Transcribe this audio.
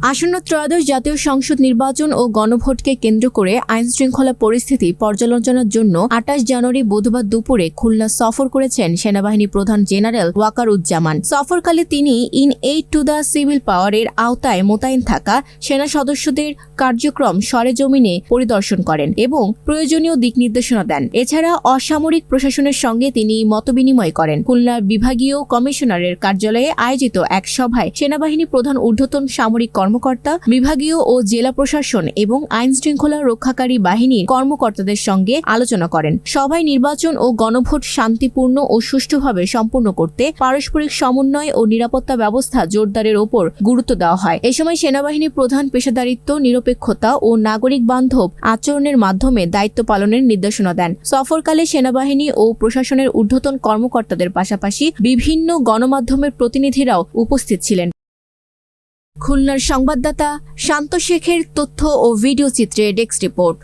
আসন্ন ত্রয়োদশ জাতীয় সংসদ নির্বাচন ও গণভোটকে কেন্দ্র করে আইনশৃঙ্খলা পরিস্থিতি পর্যালোচনার জন্য ২৮ জানুয়ারি বুধবার দুপুরে খুলনা সফর করেছেন সেনাবাহিনী প্রধান জেনারেল ওয়াকারুজ্জামান। সফরকালে তিনি এইড টু দ্য সিভিল পাওয়ারের আওতায় মোতায়েন থাকা সেনা সদস্যদের কার্যক্রম সরেজমিনে পরিদর্শন করেন এবং প্রয়োজনীয় দিক নির্দেশনা দেন। এছাড়া অসামরিক প্রশাসনের সঙ্গে তিনি মতবিনিময় করেন। খুলনার বিভাগীয় কমিশনারের কার্যালয়ে আয়োজিত এক সভায় সেনাবাহিনী প্রধান ঊর্ধ্বতন সামরিক কর্মকর্তা, বিভাগীয় ও জেলা প্রশাসন এবং আইনশৃঙ্খলা রক্ষাকারী বাহিনীর কর্মকর্তাদের সঙ্গে আলোচনা করেন। সভায় নির্বাচন ও গণভোট শান্তিপূর্ণ ও সুষ্ঠুভাবে সম্পন্ন করতে পারস্পরিক সমন্বয় ও নিরাপত্তা ব্যবস্থা জোরদারের ওপর গুরুত্ব দেওয়া হয়। এ সময় সেনাবাহিনী প্রধান পেশাদারিত্ব, নিরপেক্ষতা ও নাগরিক বান্ধব আচরণের মাধ্যমে দায়িত্ব পালনের নির্দেশনা দেন। সফরকালে সেনাবাহিনী ও প্রশাসনের ঊর্ধ্বতন কর্মকর্তাদের পাশাপাশি বিভিন্ন গণমাধ্যমের প্রতিনিধিরাও উপস্থিত ছিলেন। খুলনার সংবাদদাতা শান্ত শেখের তথ্য ও ভিডিও চিত্রে ডেস্ক রিপোর্ট।